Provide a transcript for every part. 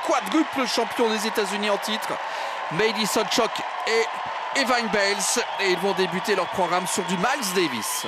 quadruple champion des États-Unis en titre, Madison Chock et Evans Bales, et ils vont débuter leur programme sur du Miles Davis.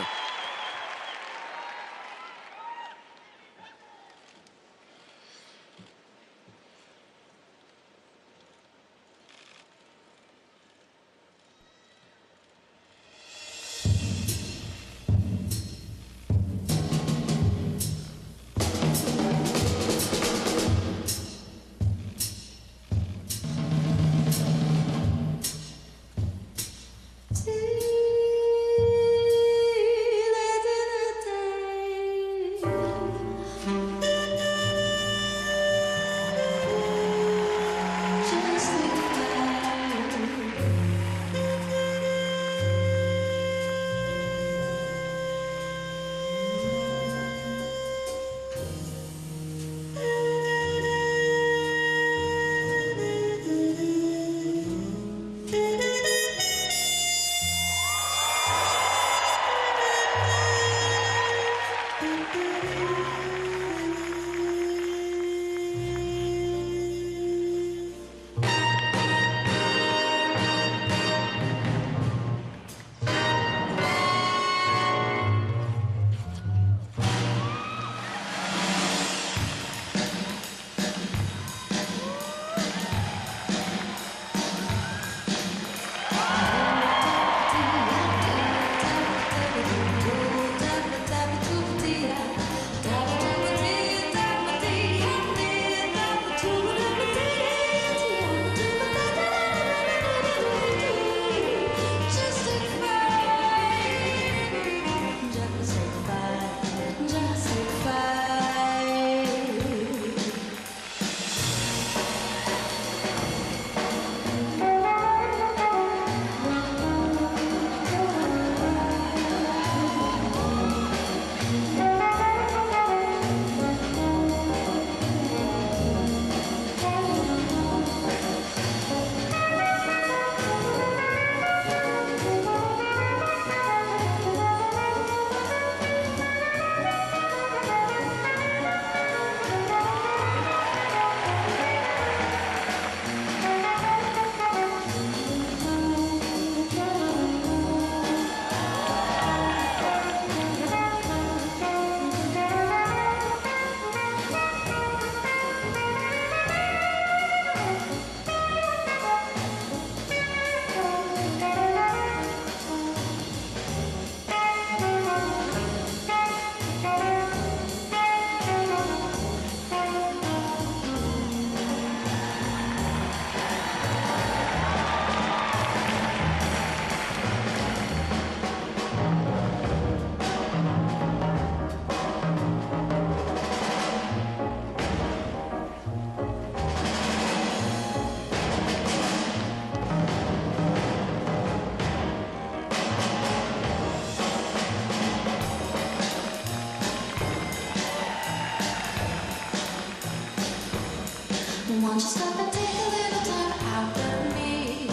Won't you stop and take a little time out with me?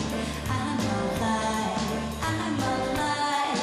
I'm alive, I'm alive.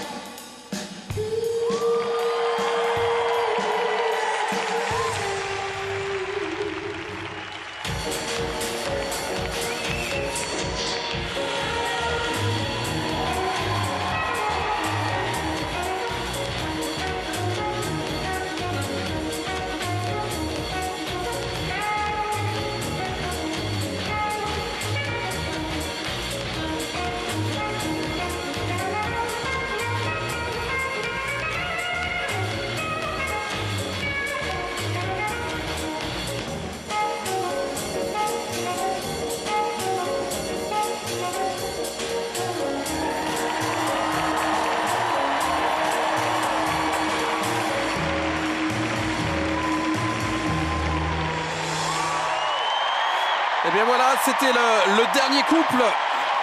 Et bien voilà, c'était le dernier couple.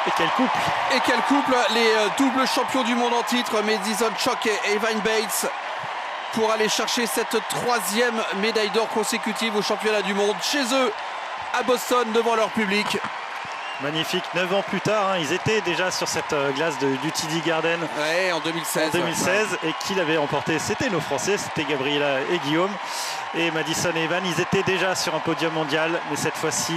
Et quel couple! Et quel couple! Les doubles champions du monde en titre, Madison Chock et Evans Bales, pour aller chercher cette troisième médaille d'or consécutive au championnat du monde chez eux, à Boston, devant leur public. Magnifique, 9 ans plus tard, hein, ils étaient déjà sur cette glace du TD Garden Ouais, en 2016. en 2016 et qui l'avait remporté, c'était nos Français, c'était Gabriela et Guillaume. Et Madison et Evan, ils étaient déjà sur un podium mondial, mais cette fois-ci,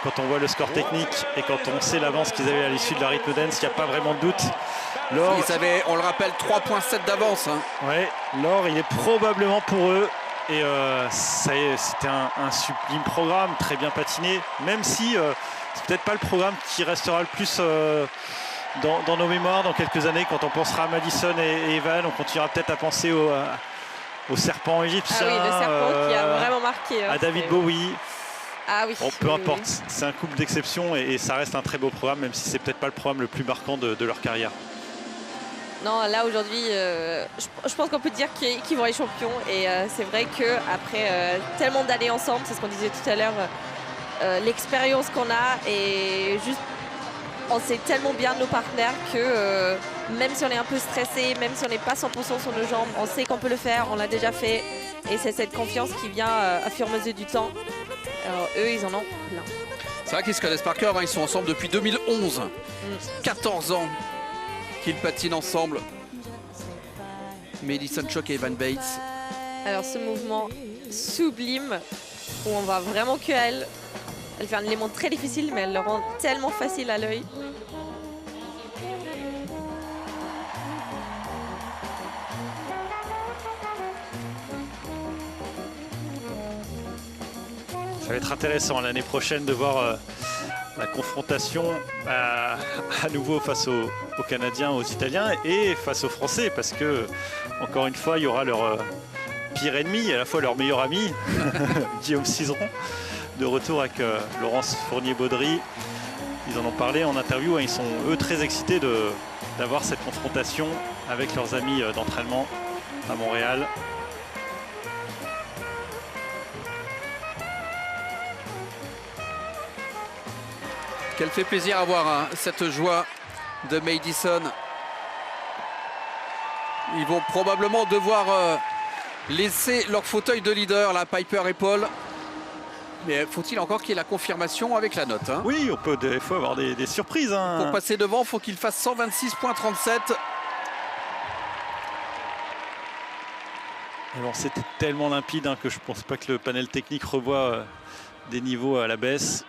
quand on voit le score technique et quand on sait l'avance qu'ils avaient à l'issue de la Rhythm Dance, il n'y a pas vraiment de doute. L'or, Ils avaient, on le rappelle, 3,7 d'avance. Hein. ouais, l'or, il est probablement pour eux. Et c'était un sublime programme, très bien patiné, même si c'est peut-être pas le programme qui restera le plus dans nos mémoires dans quelques années. Quand on pensera à Madison et Evan, on continuera peut-être à penser au serpent égyptien, Ah oui, le serpent qui a vraiment marqué. à David Bowie. Ah oui. Bon, peu oui, importe, oui. c'est un couple d'exception et ça reste un très beau programme, même si c'est peut-être pas le programme le plus marquant de leur carrière. Non, là aujourd'hui, je pense qu'on peut dire qu'ils vont être champions. Et c'est vrai qu'après tellement d'années ensemble, c'est ce qu'on disait tout à l'heure, l'expérience qu'on a et juste on sait tellement bien nos partenaires que même si on est un peu stressé, même si on n'est pas 100% sur nos jambes, on sait qu'on peut le faire, on l'a déjà fait. Et c'est cette confiance qui vient à fur et à mesure du temps. Alors eux, ils en ont plein. C'est vrai qu'ils se connaissent par cœur, hein. Ils sont ensemble depuis 2011. 14 ans qu'ils patinent ensemble. Madison Chock et Evan Bates. Alors ce mouvement sublime où on voit vraiment que elle fait un élément très difficile mais elle le rend tellement facile à l'œil. Ça va être intéressant l'année prochaine de voir la confrontation à nouveau face aux Canadiens, aux Italiens et face aux Français, parce que encore une fois il y aura leur pire ennemi, à la fois leur meilleur ami, Guillaume Cizeron, de retour avec Laurence Fournier-Baudry. Ils en ont parlé en interview, hein, ils sont eux très excités d'avoir cette confrontation avec leurs amis d'entraînement à Montréal. Qu'elle fait plaisir à voir, hein, cette joie de Madison. Ils vont probablement devoir laisser leur fauteuil de leader, la Piper et Paul. Mais faut-il encore qu'il y ait la confirmation avec la note, hein. Oui, on peut des fois avoir des surprises. Hein. Pour passer devant, il faut qu'il fasse 126,37. Alors c'était tellement limpide, hein, que je pense pas que le panel technique revoit des niveaux à la baisse.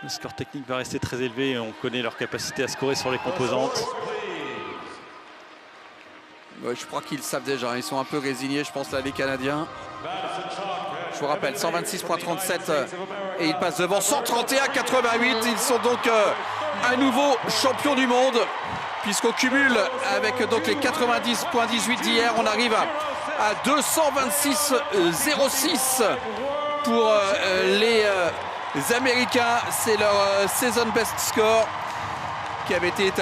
Le score technique va rester très élevé et on connaît leur capacité à scorer sur les composantes. Ouais, je crois qu'ils savent déjà, ils sont un peu résignés, je pense, là, les Canadiens. Je vous rappelle, 126,37 et ils passent devant 131,88. Ils sont donc à nouveau champions du monde, puisqu'au cumul avec donc les 90,18 d'hier, on arrive à 226,06 pour les Américains. C'est leur season best score qui avait été établi.